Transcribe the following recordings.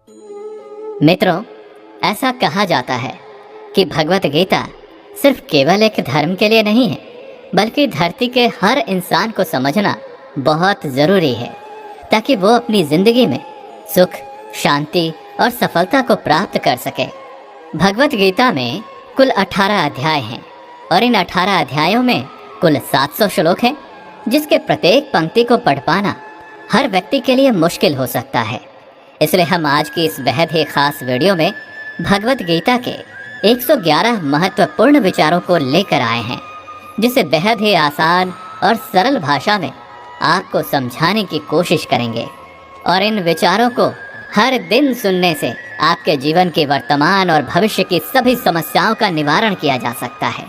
मित्रों, ऐसा कहा जाता है कि भगवत गीता सिर्फ केवल एक धर्म के लिए नहीं है, बल्कि धरती के हर इंसान को समझना बहुत ज़रूरी है, ताकि वो अपनी ज़िंदगी में सुख, शांति और सफलता को प्राप्त कर सके। भगवत गीता में कुल 18 अध्याय हैं और इन 18 अध्यायों में कुल 700 श्लोक हैं, जिसके प्रत्येक पंक्ति को पढ़ पाना हर व्यक्ति के लिए मुश्किल हो सकता है। इसलिए हम आज की इस बेहद ही खास वीडियो में भगवत गीता के 111 महत्वपूर्ण विचारों को लेकर आए हैं, जिसे बेहद ही आसान और सरल भाषा में आपको समझाने की कोशिश करेंगे। और इन विचारों को हर दिन सुनने से आपके जीवन के वर्तमान और भविष्य की सभी समस्याओं का निवारण किया जा सकता है।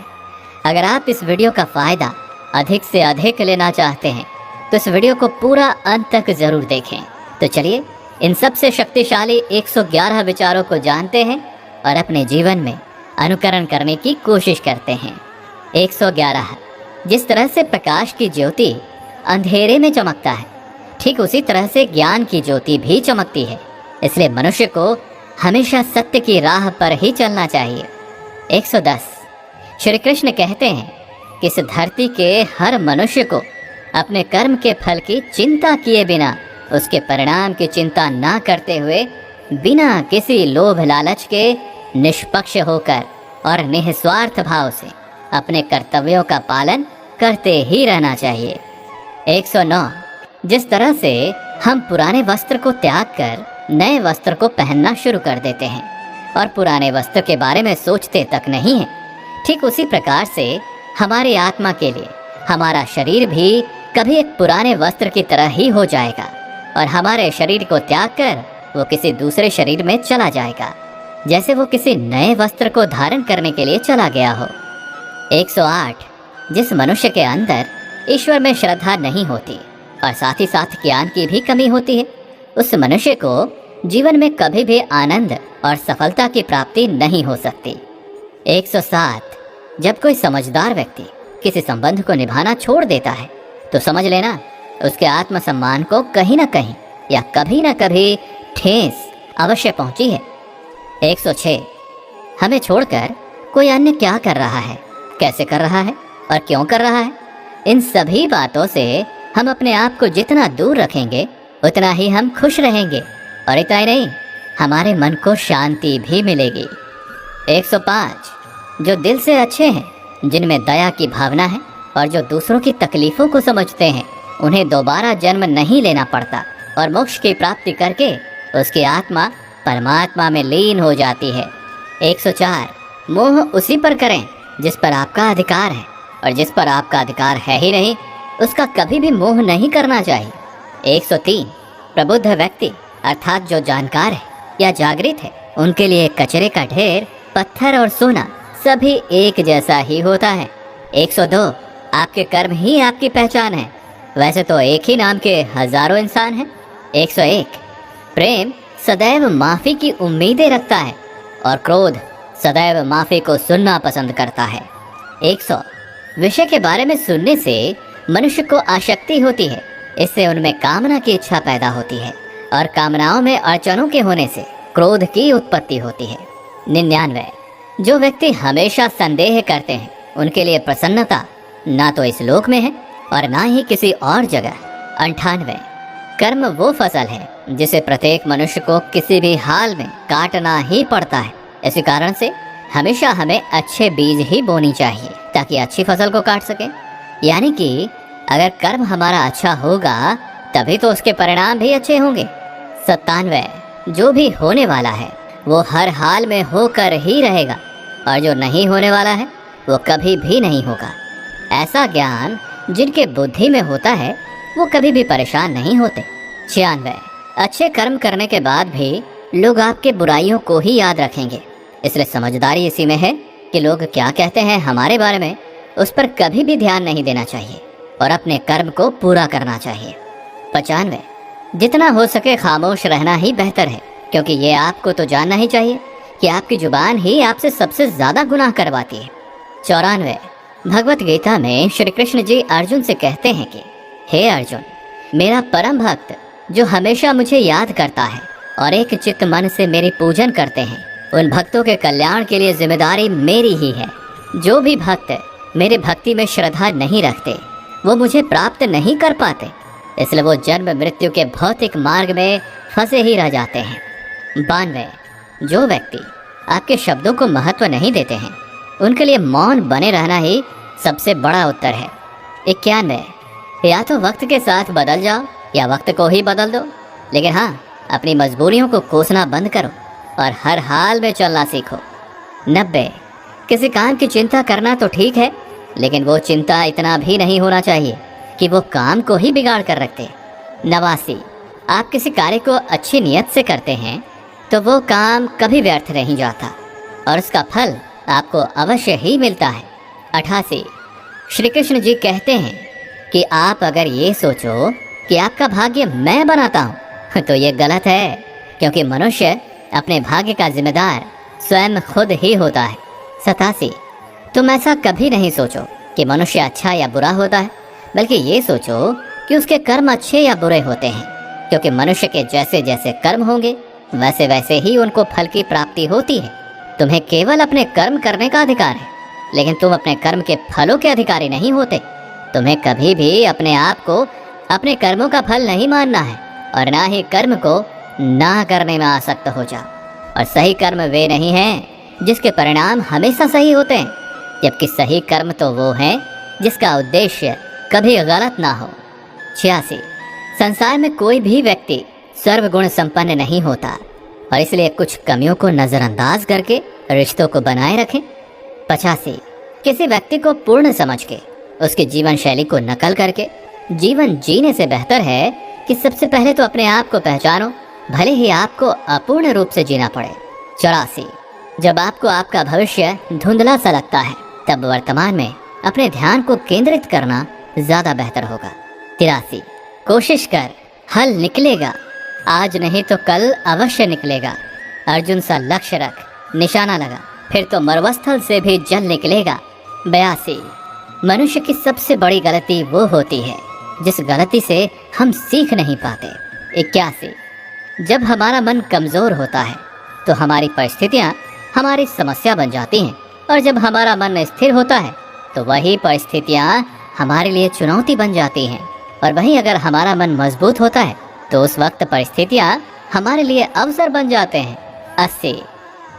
अगर आप इस वीडियो का फ़ायदा अधिक से अधिक लेना चाहते हैं तो इस वीडियो को पूरा अंत तक ज़रूर देखें। तो चलिए इन सबसे शक्तिशाली 111 विचारों को जानते हैं और अपने जीवन में अनुकरण करने की कोशिश करते हैं। 111। जिस तरह से प्रकाश की ज्योति अंधेरे में चमकता है, ठीक उसी तरह से ज्ञान की ज्योति भी चमकती है। इसलिए मनुष्य को हमेशा सत्य की राह पर ही चलना चाहिए। 110। श्री कृष्ण कहते हैं कि इस धरती के हर मनुष्य को अपने कर्म के फल की चिंता किए बिना, उसके परिणाम की चिंता ना करते हुए, बिना किसी लोभ लालच के निष्पक्ष होकर और निस्वार्थ भाव से अपने कर्तव्यों का पालन करते ही रहना चाहिए। 109। जिस तरह से हम पुराने वस्त्र को त्याग कर नए वस्त्र को पहनना शुरू कर देते हैं और पुराने वस्त्र के बारे में सोचते तक नहीं है, ठीक उसी प्रकार से हमारी आत्मा के लिए हमारा शरीर भी कभी एक पुराने वस्त्र की तरह ही हो जाएगा और हमारे शरीर को त्याग कर वो किसी दूसरे शरीर में चला जाएगा, जैसे वो किसी नए वस्त्र को धारण करने के लिए चला गया हो। 108। जिस मनुष्य के अंदर ईश्वर में श्रद्धा नहीं होती और साथ ही साथ ज्ञान की भी कमी होती है, उस मनुष्य को जीवन में कभी भी आनंद और सफलता की प्राप्ति नहीं हो सकती। 107। जब कोई समझदार व्यक्ति किसी संबंध को निभाना छोड़ देता है तो समझ लेना उसके आत्मसम्मान को कहीं ना कहीं या कभी ना कभी ठेस अवश्य पहुंची है। 106। हमें छोड़कर कोई अन्य क्या कर रहा है, कैसे कर रहा है और क्यों कर रहा है, इन सभी बातों से हम अपने आप को जितना दूर रखेंगे उतना ही हम खुश रहेंगे और इतना ही नहीं, हमारे मन को शांति भी मिलेगी। 105। जो दिल से अच्छे हैं, जिनमें दया की भावना है और जो दूसरों की तकलीफ़ों को समझते हैं, उन्हें दोबारा जन्म नहीं लेना पड़ता और मोक्ष की प्राप्ति करके उसकी आत्मा परमात्मा में लीन हो जाती है। 104। मोह उसी पर करें जिस पर आपका अधिकार है, और जिस पर आपका अधिकार है ही नहीं उसका कभी भी मोह नहीं करना चाहिए। 103। प्रबुद्ध व्यक्ति अर्थात जो जानकार है या जागृत है, उनके लिए कचरे का ढेर, पत्थर और सोना सभी एक जैसा ही होता है। 102। आपके कर्म ही आपकी पहचान है, वैसे तो एक ही नाम के हजारों इंसान हैं। 101। प्रेम सदैव माफ़ी की उम्मीदें रखता है और क्रोध सदैव माफ़ी को सुनना पसंद करता है। 100। विषय के बारे में सुनने से मनुष्य को आसक्ति होती है, इससे उनमें कामना की इच्छा पैदा होती है और कामनाओं में अड़चनों के होने से क्रोध की उत्पत्ति होती है। 99। जो व्यक्ति हमेशा संदेह करते हैं, उनके लिए प्रसन्नता ना तो इस लोक में है और ना ही किसी और जगह। 98। कर्म वो फसल है जिसे प्रत्येक मनुष्य को किसी भी हाल में काटना ही पड़ता है। इसी कारण से हमेशा हमें अच्छे बीज ही बोनी चाहिए ताकि अच्छी फसल को काट सके। यानी कि अगर कर्म हमारा अच्छा होगा तभी तो उसके परिणाम भी अच्छे होंगे। 97। जो भी होने वाला है वो हर हाल में होकर ही रहेगा और जो नहीं होने वाला है वो कभी भी नहीं होगा। ऐसा ज्ञान जिनके बुद्धि में होता है वो कभी भी परेशान नहीं होते। 96। अच्छे कर्म करने के बाद भी लोग आपके बुराइयों को ही याद रखेंगे, इसलिए समझदारी इसी में है कि लोग क्या कहते हैं हमारे बारे में, उस पर कभी भी ध्यान नहीं देना चाहिए और अपने कर्म को पूरा करना चाहिए। 95। जितना हो सके खामोश रहना ही बेहतर है, क्योंकि ये आपको तो जानना ही चाहिए कि आपकी जुबान ही आपसे सबसे ज़्यादा गुनाह करवाती है। 94। भगवत गीता में श्री कृष्ण जी अर्जुन से कहते हैं कि हे अर्जुन, मेरा परम भक्त जो हमेशा मुझे याद करता है और एक चित्त मन से मेरी पूजन करते हैं, उन भक्तों के कल्याण के लिए जिम्मेदारी मेरी ही है। जो भी भक्त मेरे भक्ति में श्रद्धा नहीं रखते वो मुझे प्राप्त नहीं कर पाते, इसलिए वो जन्म मृत्यु के भौतिक मार्ग में फंसे ही रह जाते हैं। 92, जो व्यक्ति आपके शब्दों को महत्व नहीं देते हैं उनके लिए मौन बने रहना ही सबसे बड़ा उत्तर है। 91, या तो वक्त के साथ बदल जाओ या वक्त को ही बदल दो, लेकिन हाँ, अपनी मजबूरियों को कोसना बंद करो और हर हाल में चलना सीखो। 90, किसी काम की चिंता करना तो ठीक है, लेकिन वो चिंता इतना भी नहीं होना चाहिए कि वो काम को ही बिगाड़ कर रखते। 89, आप किसी कार्य को अच्छी नीयत से करते हैं तो वो काम कभी व्यर्थ नहीं जाता और उसका फल आपको अवश्य ही मिलता है। 88, श्री कृष्ण जी कहते हैं कि आप अगर ये सोचो कि आपका भाग्य मैं बनाता हूँ तो ये गलत है, क्योंकि मनुष्य अपने भाग्य का जिम्मेदार स्वयं खुद ही होता है। 87, तुम ऐसा कभी नहीं सोचो कि मनुष्य अच्छा या बुरा होता है, बल्कि ये सोचो कि उसके कर्म अच्छे या बुरे होते हैं, क्योंकि मनुष्य के जैसे जैसे कर्म होंगे वैसे वैसे ही उनको फल की प्राप्ति होती है। तुम्हें केवल अपने कर्म करने का अधिकार है, लेकिन तुम अपने कर्म के फलों के अधिकारी नहीं होते। तुम्हें कभी भी अपने आप को अपने कर्मों का फल नहीं मानना है और ना ही कर्म को ना करने में आसक्त हो जाओ। और सही कर्म वे नहीं हैं जिसके परिणाम हमेशा सही होते हैं, जबकि सही कर्म तो वो है जिसका उद्देश्य कभी गलत ना हो। 86, संसार में कोई भी व्यक्ति सर्वगुण संपन्न नहीं होता और इसलिए कुछ कमियों को नजरअंदाज करके रिश्तों को बनाए रखें। 85, किसी व्यक्ति को पूर्ण समझ के उसकी जीवन शैली को नकल करके जीवन जीने से बेहतर है कि सबसे पहले तो अपने आप को पहचानो, भले ही आपको अपूर्ण रूप से जीना पड़े। 84, जब आपको आपका भविष्य धुंधला सा लगता है तब वर्तमान में अपने ध्यान को केंद्रित करना ज्यादा बेहतर होगा। 83, कोशिश कर, हल निकलेगा, आज नहीं तो कल अवश्य निकलेगा। अर्जुन सा लक्ष्य रख, निशाना लगा, फिर तो मरुस्थल से भी जल निकलेगा। 82, मनुष्य की सबसे बड़ी गलती वो होती है जिस गलती से हम सीख नहीं पाते। 81, जब हमारा मन कमजोर होता है तो हमारी परिस्थितियाँ हमारी समस्या बन जाती हैं, और जब हमारा मन स्थिर होता है तो वही परिस्थितियाँ हमारे लिए चुनौती बन जाती हैं, और वहीं अगर हमारा मन मजबूत होता है तो उस वक्त परिस्थितियाँ हमारे लिए अवसर बन जाते हैं। 80,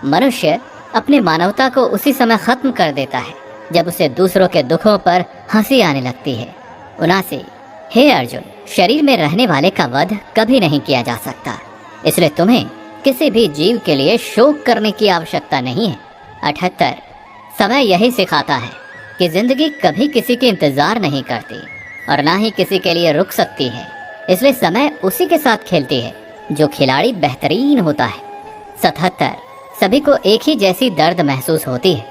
मनुष्य अपनी मानवता को उसी समय खत्म कर देता है जब उसे दूसरों के दुखों पर हंसी आने लगती है। 79, हे अर्जुन, शरीर में रहने वाले का वध कभी नहीं किया जा सकता, इसलिए तुम्हें किसी भी जीव के लिए शोक करने की आवश्यकता नहीं है। 78, समय यही सिखाता है कि जिंदगी कभी किसी के इंतजार नहीं करती और ना ही किसी के लिए रुक सकती है, इसलिए समय उसी के साथ खेलती है जो खिलाड़ी बेहतरीन होता है। 77, सभी को एक ही जैसी दर्द महसूस होती है,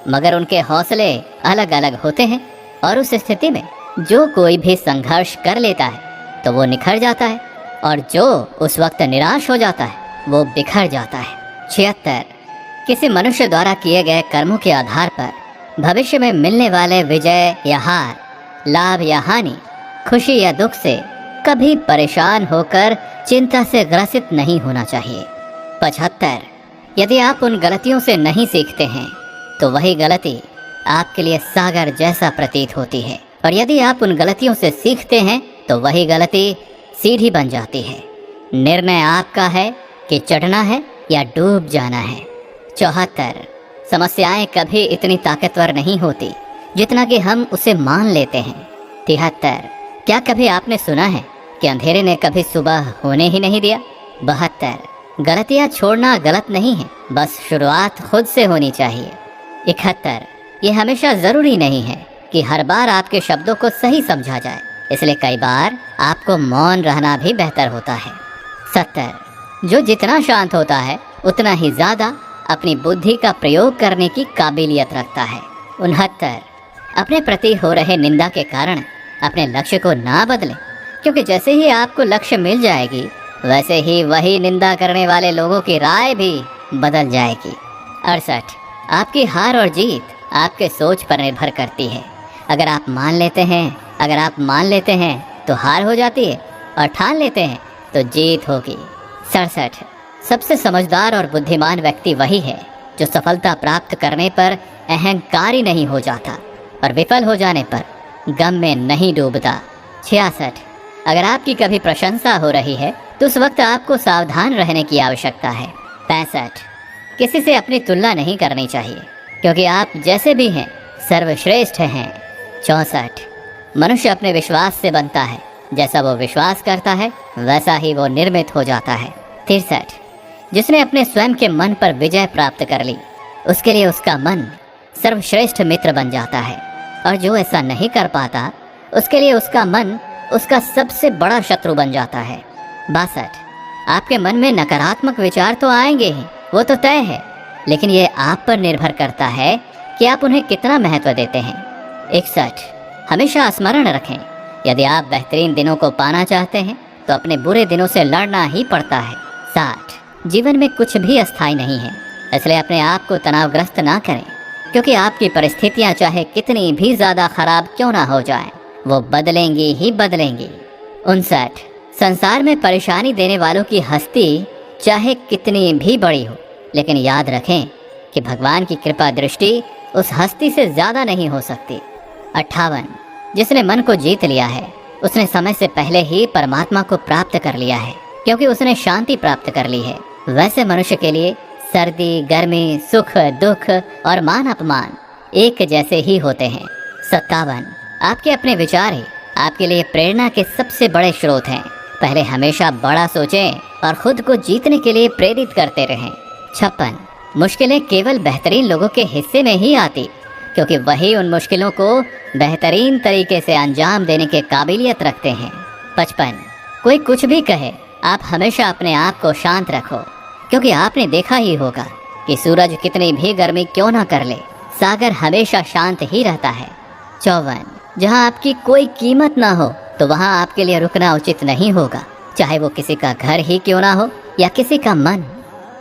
मगर उनके हौसले अलग अलग होते हैं, और उस स्थिति में जो कोई भी संघर्ष कर लेता है तो वो निखर जाता है, और जो उस वक्त निराश हो जाता है वो बिखर जाता है। 76, किसी मनुष्य द्वारा किए गए कर्मों के आधार पर भविष्य में मिलने वाले विजय या हार, लाभ या हानि, खुशी या दुख से कभी परेशान होकर चिंता से ग्रसित नहीं होना चाहिए। 75, यदि आप उन गलतियों से नहीं सीखते हैं तो वही गलती आपके लिए सागर जैसा प्रतीत होती है, और यदि आप उन गलतियों से सीखते हैं तो वही गलती सीढ़ी बन जाती है। निर्णय आपका है कि चढ़ना है या डूब जाना है। 74, समस्याएं कभी इतनी ताकतवर नहीं होती जितना कि हम उसे मान लेते हैं। 73, क्या कभी आपने सुना है कि अंधेरे ने कभी सुबह होने ही नहीं दिया। 72, गलतियां छोड़ना गलत नहीं है, बस शुरुआत खुद से होनी चाहिए। 71, ये हमेशा ज़रूरी नहीं है कि हर बार आपके शब्दों को सही समझा जाए, इसलिए कई बार आपको मौन रहना भी बेहतर होता है। 70, जो जितना शांत होता है उतना ही ज़्यादा अपनी बुद्धि का प्रयोग करने की काबिलियत रखता है। 69, अपने प्रति हो रहे निंदा के कारण अपने लक्ष्य को ना बदलें, क्योंकि जैसे ही आपको लक्ष्य मिल जाएगी वैसे ही वही निंदा करने वाले लोगों की राय भी बदल जाएगी। 68, आपकी हार और जीत आपके सोच पर निर्भर करती है। अगर आप मान लेते हैं तो हार हो जाती है, और ठान लेते हैं तो जीत होगी। 67, सबसे समझदार और बुद्धिमान व्यक्ति वही है जो सफलता प्राप्त करने पर अहंकारी नहीं हो जाता और विफल हो जाने पर गम में नहीं डूबता। 66। अगर आपकी कभी प्रशंसा हो रही है तो उस वक्त आपको सावधान रहने की आवश्यकता है। 65। किसी से अपनी तुलना नहीं करनी चाहिए क्योंकि आप जैसे भी हैं सर्वश्रेष्ठ हैं। 64। मनुष्य अपने विश्वास से बनता है, जैसा वो विश्वास करता है वैसा ही वो निर्मित हो जाता है। 63। जिसने अपने स्वयं के मन पर विजय प्राप्त कर ली उसके लिए उसका मन सर्वश्रेष्ठ मित्र बन जाता है, और जो ऐसा नहीं कर पाता उसके लिए उसका मन उसका सबसे बड़ा शत्रु बन जाता है। 62। आपके मन में नकारात्मक विचार तो आएंगे ही, वो तो तय है, लेकिन ये आप पर निर्भर करता है कि आप उन्हें कितना महत्व देते हैं। 61। हमेशा स्मरण रखें, यदि आप बेहतरीन दिनों को पाना चाहते हैं तो अपने बुरे दिनों से लड़ना ही पड़ता है। 60। जीवन में कुछ भी अस्थायी नहीं है, इसलिए अपने आप को तनावग्रस्त ना करें क्योंकि आपकी परिस्थितियां चाहे कितनी भी ज़्यादा खराब क्यों ना हो जाएं, वो बदलेंगी ही बदलेंगी। 59। संसार में परेशानी देने वालों की हस्ती चाहे कितनी भी बड़ी हो, लेकिन याद रखें कि भगवान की कृपा दृष्टि उस हस्ती से ज़्यादा नहीं हो सकती। 58। जिसने मन को जीत लिया है उसने समय से पहले ही परमात्मा को प्राप्त कर लिया है क्योंकि उसने शांति प्राप्त कर ली है। वैसे मनुष्य के लिए सर्दी, गर्मी, सुख, दुख और मान अपमान एक जैसे ही होते हैं। 57। आपके अपने विचार ही आपके लिए प्रेरणा के सबसे बड़े स्रोत हैं। पहले हमेशा बड़ा सोचें और खुद को जीतने के लिए प्रेरित करते रहें। 56। मुश्किलें केवल बेहतरीन लोगों के हिस्से में ही आती क्योंकि वही उन मुश्किलों को बेहतरीन तरीके से अंजाम देने के काबिलियत रखते हैं। 55। कोई कुछ भी कहे, आप हमेशा अपने आप को शांत रखो क्योंकि आपने देखा ही होगा कि सूरज कितनी भी गर्मी क्यों ना कर ले, सागर हमेशा शांत ही रहता है। 54। जहाँ आपकी कोई कीमत ना हो तो वहाँ आपके लिए रुकना उचित नहीं होगा, चाहे वो किसी का घर ही क्यों ना हो या किसी का मन।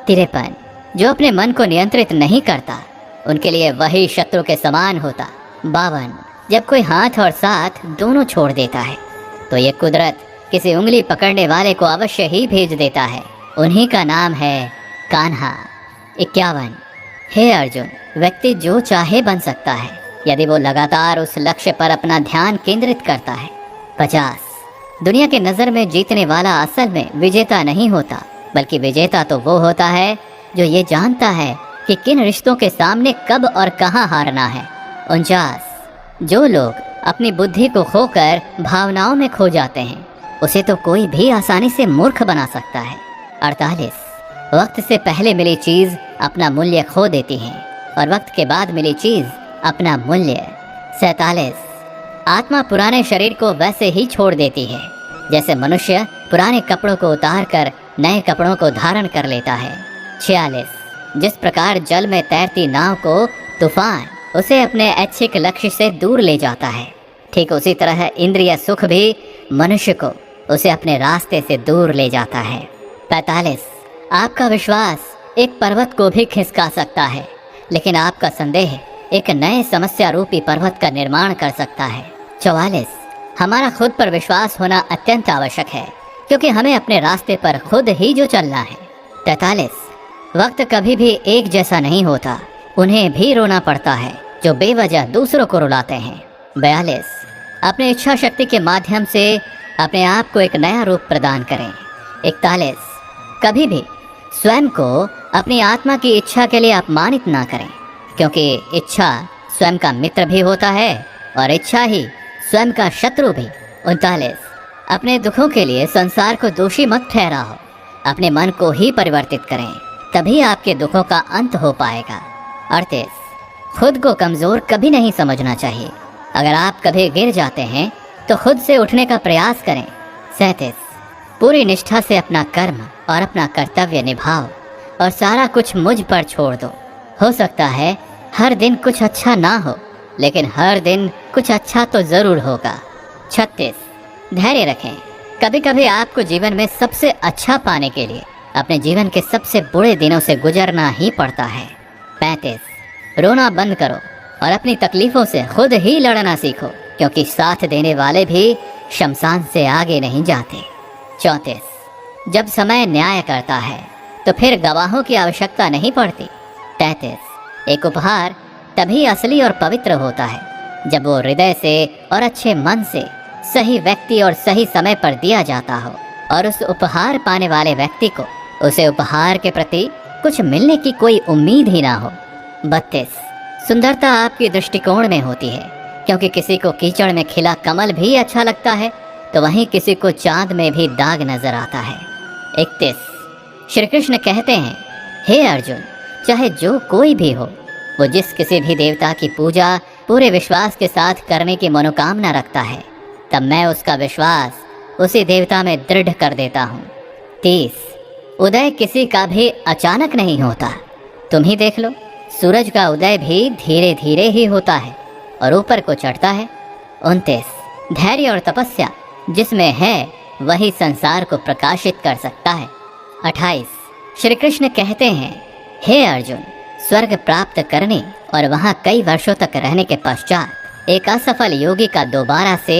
53। जो अपने मन को नियंत्रित नहीं करता उनके लिए वही शत्रु के समान होता। 52। जब कोई हाथ और साथ दोनों छोड़ देता है तो ये कुदरत किसी उंगली पकड़ने वाले को अवश्य ही भेज देता है, उन्हीं का नाम है कान्हा। 51। हे अर्जुन, व्यक्ति जो चाहे बन सकता है यदि वो लगातार उस लक्ष्य पर अपना ध्यान केंद्रित करता है। 50। दुनिया के नज़र में जीतने वाला असल में विजेता नहीं होता, बल्कि विजेता तो वो होता है जो ये जानता है कि किन रिश्तों के सामने कब और कहाँ हारना है। 49। जो लोग अपनी बुद्धि को खोकर भावनाओं में खो जाते हैं उसे तो कोई भी आसानी से मूर्ख बना सकता है। 48। वक्त से पहले मिली चीज़ अपना मूल्य खो देती है और वक्त के बाद मिली चीज़ अपना मूल्य। 47। आत्मा पुराने शरीर को वैसे ही छोड़ देती है जैसे मनुष्य पुराने कपड़ों को उतार कर नए कपड़ों को धारण कर लेता है। 46। जिस प्रकार जल में तैरती नाव को तूफान उसे अपने ऐच्छिक लक्ष्य से दूर ले जाता है, ठीक उसी तरह इंद्रिय सुख भी मनुष्य को उसे अपने रास्ते से दूर ले जाता है। 45। आपका विश्वास एक पर्वत को भी खिसका सकता है, लेकिन आपका संदेह एक नए समस्या रूपी पर्वत का निर्माण कर सकता है। 44। हमारा खुद पर विश्वास होना अत्यंत आवश्यक है क्योंकि हमें अपने रास्ते पर खुद ही जो चलना है। 43। वक्त कभी भी एक जैसा नहीं होता, उन्हें भी रोना पड़ता है जो बेवजह दूसरों को रुलाते हैं। 42। अपने इच्छा शक्ति के माध्यम से अपने आप को एक नया रूप प्रदान करें। 41। कभी भी स्वयं को अपनी आत्मा की इच्छा के लिए अपमानित ना करें क्योंकि इच्छा स्वयं का मित्र भी होता है और इच्छा ही स्वयं का शत्रु भी। 39। अपने दुखों के लिए संसार को दोषी मत ठहराओ, अपने मन को ही परिवर्तित करें, तभी आपके दुखों का अंत हो पाएगा। 38। खुद को कमज़ोर कभी नहीं समझना चाहिए, अगर आप कभी गिर जाते हैं तो खुद से उठने का प्रयास करें। 37। पूरी निष्ठा से अपना कर्म और अपना कर्तव्य निभाओ और सारा कुछ मुझ पर छोड़ दो। हो सकता है हर दिन कुछ अच्छा ना हो, लेकिन हर दिन कुछ अच्छा तो ज़रूर होगा। 36। धैर्य रखें, कभी कभी आपको जीवन में सबसे अच्छा पाने के लिए अपने जीवन के सबसे बुरे दिनों से गुजरना ही पड़ता है। 35। रोना बंद करो और अपनी तकलीफ़ों से खुद ही लड़ना सीखो क्योंकि साथ देने वाले भी शमशान से आगे नहीं जाते। 34। जब समय न्याय करता है तो फिर गवाहों की आवश्यकता नहीं पड़ती। 33 एक उपहार तभी असली और पवित्र होता है जब वो हृदय से और अच्छे मन से सही व्यक्ति और सही समय पर दिया जाता हो और उस उपहार पाने वाले व्यक्ति को उसे उपहार के प्रति कुछ मिलने की कोई उम्मीद ही ना हो। 32 सुंदरता आपकी दृष्टिकोण में होती है, क्योंकि किसी को कीचड़ में खिला कमल भी अच्छा लगता है तो वहीं किसी को चांद में भी दाग नजर आता है। 31 श्री कृष्ण कहते हैं, हे अर्जुन, चाहे जो कोई भी हो, वो जिस किसी भी देवता की पूजा पूरे विश्वास के साथ करने की मनोकामना रखता है, तब मैं उसका विश्वास उसी देवता में दृढ़ कर देता हूँ। 30 उदय किसी का भी अचानक नहीं होता। तुम ही देख लो, सूरज का उदय भी धीरे धीरे ही होता है और ऊपर को चढ़ता है। 29 धैर्य और तपस्या जिसमें है वही संसार को प्रकाशित कर सकता है। 28 श्री कृष्ण कहते हैं, हे अर्जुन, स्वर्ग प्राप्त करने और वहाँ कई वर्षों तक रहने के पश्चात एक असफल योगी का दोबारा से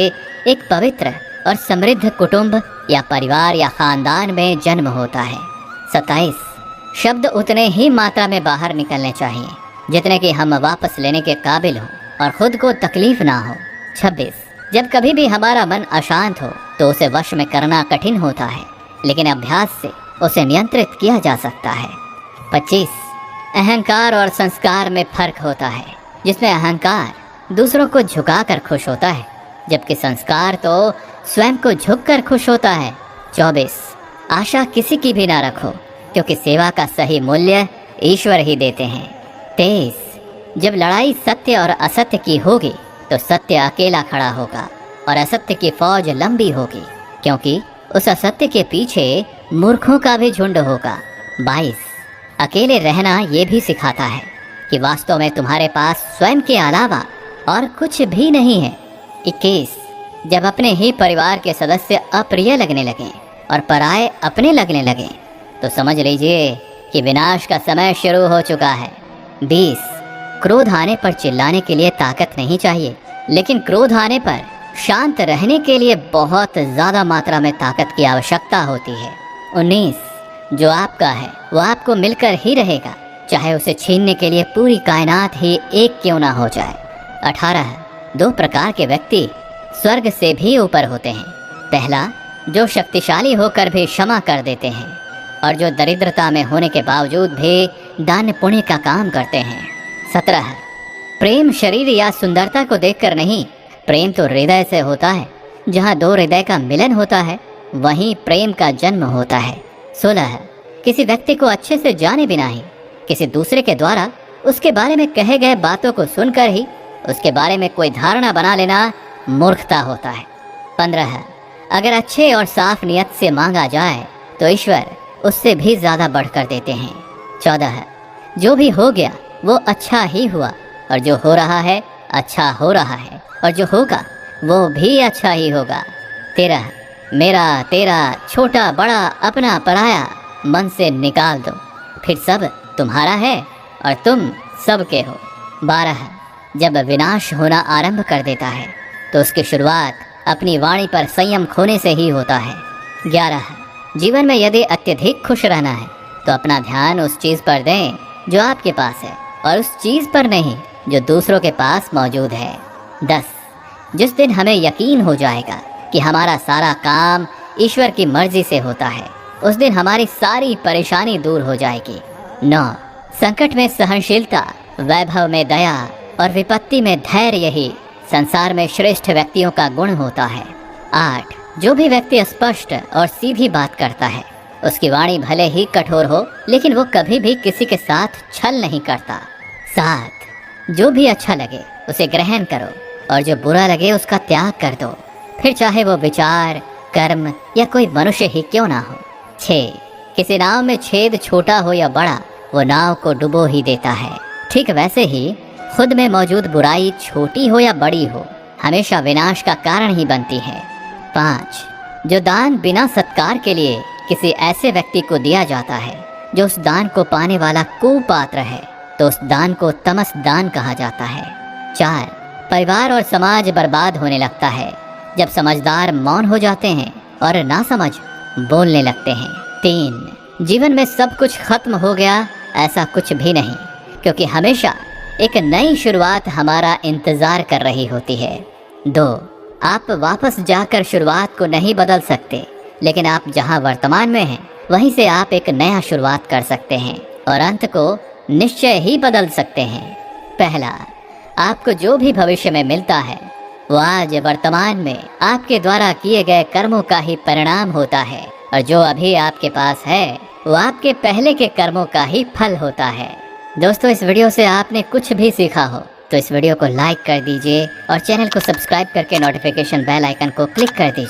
एक पवित्र और समृद्ध कुटुंब या परिवार या खानदान में जन्म होता है। 27 शब्द उतने ही मात्रा में बाहर निकलने चाहिए जितने कि हम वापस लेने के काबिल हो और खुद को तकलीफ ना हो। 26 जब कभी भी हमारा मन अशांत हो तो उसे वश में करना कठिन होता है, लेकिन अभ्यास से उसे नियंत्रित किया जा सकता है। 25 अहंकार और संस्कार में फर्क होता है, जिसमें अहंकार दूसरों को झुकाकर खुश होता है जबकि संस्कार तो स्वयं को झुककर खुश होता है। 24 आशा किसी की भी ना रखो, क्योंकि सेवा का सही मूल्य ईश्वर ही देते हैं। 23 जब लड़ाई सत्य और असत्य की होगी तो सत्य अकेला खड़ा होगा और असत्य की फौज लंबी होगी, क्योंकि उस असत्य के पीछे मूर्खों का भी झुंड होगा। 22 अकेले रहना ये भी सिखाता है कि वास्तव में तुम्हारे पास स्वयं के अलावा और कुछ भी नहीं है। 21 जब अपने ही परिवार के सदस्य अप्रिय लगने लगें और पराये अपने लगने लगें तो समझ लीजिए कि विनाश का समय शुरू हो चुका है। 20 क्रोध आने पर चिल्लाने के लिए ताकत नहीं चाहिए, लेकिन क्रोध आने पर शांत रहने के लिए बहुत ज़्यादा मात्रा में ताकत की आवश्यकता होती है। 19 जो आपका है वो आपको मिलकर ही रहेगा, चाहे उसे छीनने के लिए पूरी कायनात ही एक क्यों ना हो जाए। 18 दो प्रकार के व्यक्ति स्वर्ग से भी ऊपर होते हैं। पहला, जो शक्तिशाली होकर भी क्षमा कर देते हैं और जो दरिद्रता में होने के बावजूद भी दान पुण्य का काम करते हैं। 17 प्रेम शरीर या सुंदरता को देखकर नहीं, प्रेम तो हृदय से होता है। जहाँ दो हृदय का मिलन होता है वहीं प्रेम का जन्म होता है। 16 किसी व्यक्ति को अच्छे से जाने बिना ही किसी दूसरे के द्वारा उसके बारे में कहे गए बातों को सुनकर ही उसके बारे में कोई धारणा बना लेना मूर्खता होता है। 15 अगर अच्छे और साफ नियत से मांगा जाए तो ईश्वर उससे भी ज़्यादा बढ़कर देते हैं। 14 जो भी हो गया वो अच्छा ही हुआ और जो हो रहा है अच्छा हो रहा है और जो होगा वो भी अच्छा ही होगा। 13 मेरा तेरा छोटा बड़ा अपना पराया मन से निकाल दो, फिर सब तुम्हारा है और तुम सबके हो। 12 जब विनाश होना आरंभ कर देता है तो उसकी शुरुआत अपनी वाणी पर संयम खोने से ही होता है। 11 जीवन में यदि अत्यधिक खुश रहना है तो अपना ध्यान उस चीज़ पर दें जो आपके पास है और उस चीज़ पर नहीं जो दूसरों के पास मौजूद है। 10 जिस दिन हमें यकीन हो जाएगा कि हमारा सारा काम ईश्वर की मर्जी से होता है, उस दिन हमारी सारी परेशानी दूर हो जाएगी। 9 संकट में सहनशीलता, वैभव में दया और विपत्ति में धैर्य ही संसार में श्रेष्ठ व्यक्तियों का गुण होता है। 8 जो भी व्यक्ति स्पष्ट और सीधी बात करता है उसकी वाणी भले ही कठोर हो लेकिन वो कभी भी किसी के साथ छल नहीं करता। 7 जो भी अच्छा लगे उसे ग्रहण करो और जो बुरा लगे उसका त्याग कर दो, फिर चाहे वो विचार, कर्म या कोई मनुष्य ही क्यों ना हो। 6 किसी नाव में छेद छोटा हो या बड़ा, वो नाव को डुबो ही देता है। ठीक वैसे ही खुद में मौजूद बुराई छोटी हो या बड़ी हो हमेशा विनाश का कारण ही बनती है। 5 जो दान बिना सत्कार के लिए किसी ऐसे व्यक्ति को दिया जाता है जो उस दान को पाने वाला कुपात्र है तो उस दान को तमस दान कहा जाता है। 4 परिवार और समाज बर्बाद होने लगता है जब समझदार मौन हो जाते हैं और नासमझ बोलने लगते हैं। 3 जीवन में सब कुछ खत्म हो गया, ऐसा कुछ भी नहीं, क्योंकि हमेशा एक नई शुरुआत हमारा इंतजार कर रही होती है। 2, आप वापस जाकर शुरुआत को नहीं बदल सकते, लेकिन आप जहां वर्तमान में हैं वहीं से आप एक नया शुरुआत कर सकते हैं और अंत को निश्चय ही बदल सकते हैं। पहला, आपको जो भी भविष्य में मिलता है वो आज वर्तमान में आपके द्वारा किए गए कर्मों का ही परिणाम होता है, और जो अभी आपके पास है वो आपके पहले के कर्मों का ही फल होता है। दोस्तों, इस वीडियो से आपने कुछ भी सीखा हो तो इस वीडियो को लाइक कर दीजिए और चैनल को सब्सक्राइब करके नोटिफिकेशन बेल आइकन को क्लिक कर दीजिए।